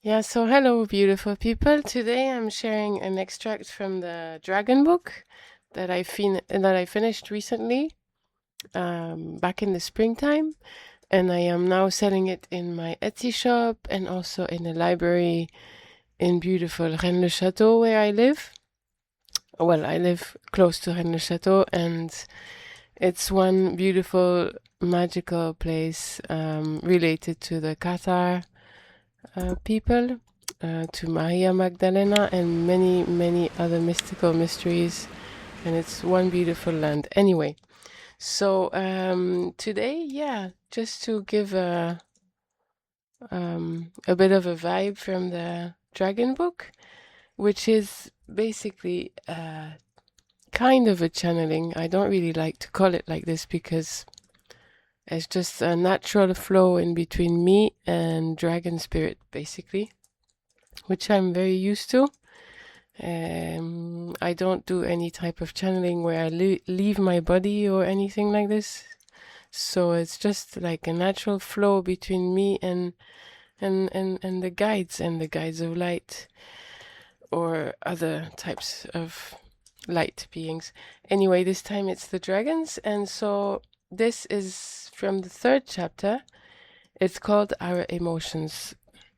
Yeah, so hello, beautiful people. Today I'm sharing an extract from the Dragon book that I finished recently, back in the springtime, and I am now selling it in my Etsy shop and also in a library in beautiful Rennes-le-Château where I live. Well, I live close to Rennes-le-Château, and it's one beautiful magical place related to the Qatar people, to Maria Magdalena, and many, many other mystical mysteries. And it's one beautiful land. Anyway, so today, yeah, just to give a bit of a vibe from the Dragon Book, which is basically kind of a channeling. I don't really like to call it like this because it's just a natural flow in between me and Dragon Spirit, basically, which I'm very used to. I don't do any type of channeling where I leave my body or anything like this. So it's just like a natural flow between me and the guides of light or other types of light beings. Anyway, this time it's the dragons, and so this is from the third chapter. It's called Our Emotions.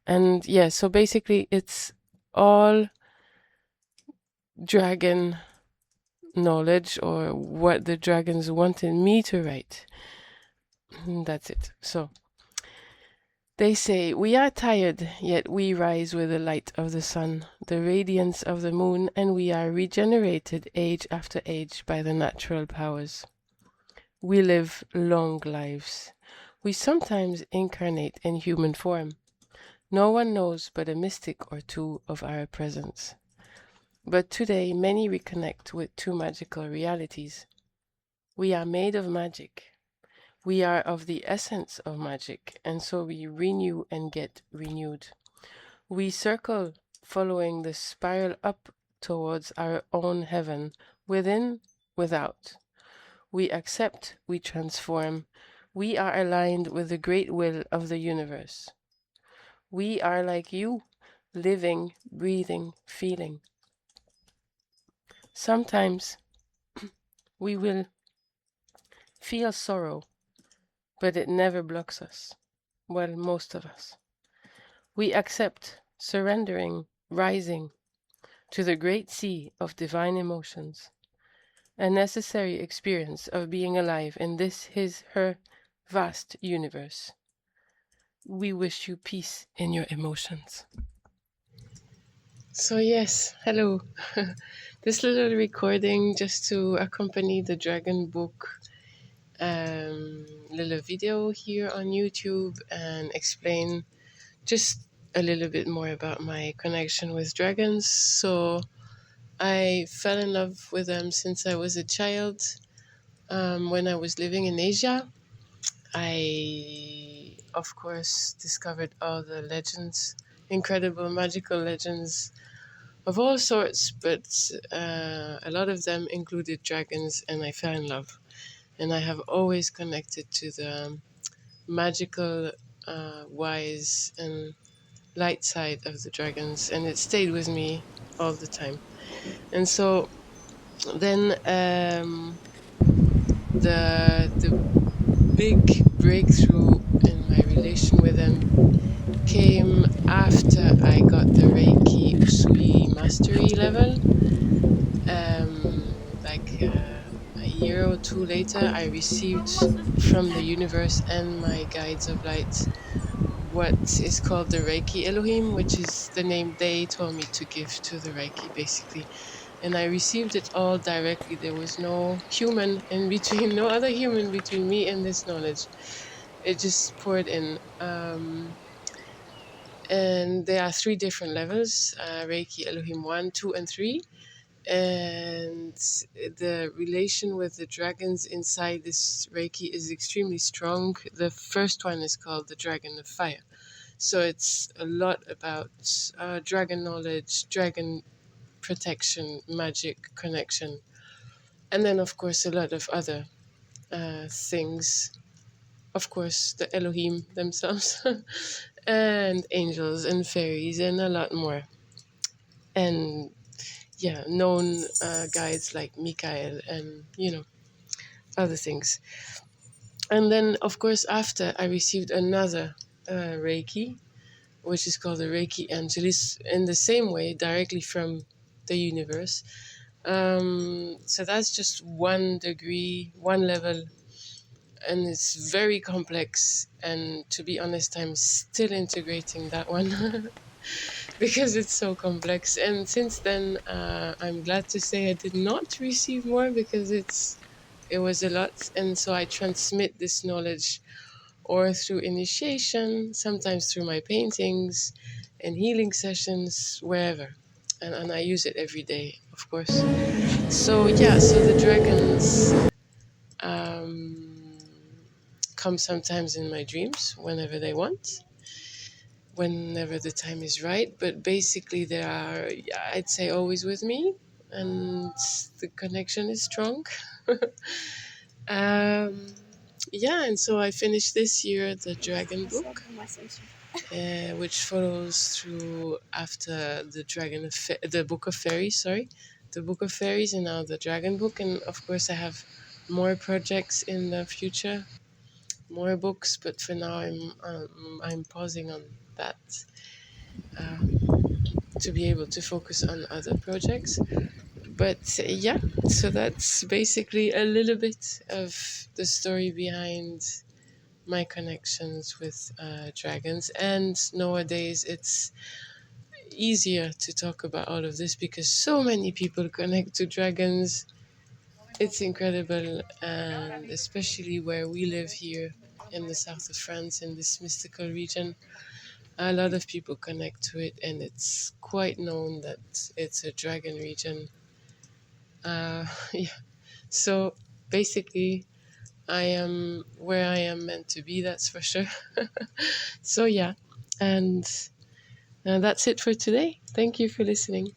And yeah, so basically it's all dragon knowledge, or what the dragons wanted me to write. That's it. So they say, we are tired, yet we rise with the light of the sun, the radiance of the moon, and we are regenerated age after age by the natural powers. We live long lives. We sometimes incarnate in human form. No one knows but a mystic or two of our presence. But today many reconnect with two magical realities. We are made of magic. We are of the essence of magic, and so we renew and get renewed. We circle, following the spiral up towards our own heaven, within, without. We accept, we transform. We are aligned with the great will of the universe. We are like you, living, breathing, feeling. Sometimes we will feel sorrow, but it never blocks us. Well, most of us. We accept, surrendering, rising to the great sea of divine emotions, a necessary experience of being alive in this his her vast universe. We wish you peace in your emotions. So yes, hello. This little recording just to accompany the Dragon Book little video here on YouTube and explain just a little bit more about my connection with dragons. So I fell in love with them since I was a child. When I was living in Asia, I, of course, discovered all the legends, incredible magical legends of all sorts, but a lot of them included dragons, and I fell in love. And I have always connected to the magical, wise, and light side of the dragons, and it stayed with me all the time. And so then the big breakthrough in my relation with them came after I got the Reiki Usui mastery level. A year or two later, I received from the universe and my guides of light what is called the Reiki Elohim, which is the name they told me to give to the Reiki, basically. And I received it all directly. There was no human in between, no other human between me and this knowledge. It just poured in. And there are three different levels, Reiki Elohim 1, 2, and 3. And the relation with the dragons inside this Reiki is extremely strong. The first one is called the Dragon of Fire. So it's a lot about dragon knowledge, dragon protection, magic, connection. And then, of course, a lot of other things. Of course, the Elohim themselves. and angels and fairies and a lot more. And yeah, known guides like Mikael and, other things. And then, of course, after I received another Reiki, which is called the Reiki Angelis, in the same way, directly from the universe. So that's just 1 degree, 1 level, and it's very complex. And to be honest, I'm still integrating that one because it's so complex. And since then, I'm glad to say I did not receive more because it was a lot. And so I transmit this knowledge or through initiation, sometimes through my paintings and healing sessions, wherever. And I use it every day, of course. So yeah, so the dragons um, come sometimes in my dreams whenever they want, whenever the time is right. But basically, they are, yeah, I'd say, always with me, and the connection is strong. um, yeah, and so I finished this year the Dragon Book, which follows through after the Book of Fairies, sorry, the Book of Fairies, and now the Dragon Book. And of course, I have more projects in the future, more books, but for now, I'm pausing on that um, to be able to focus on other projects. But yeah, so that's basically a little bit of the story behind my connections with dragons. And nowadays, it's easier to talk about all of this because so many people connect to dragons. It's incredible, and especially where we live here in the south of France, in this mystical region, a lot of people connect to it, and it's quite known that it's a dragon region. Yeah, so basically, I am where I am meant to be, that's for sure. So, yeah, and that's it for today. Thank you for listening.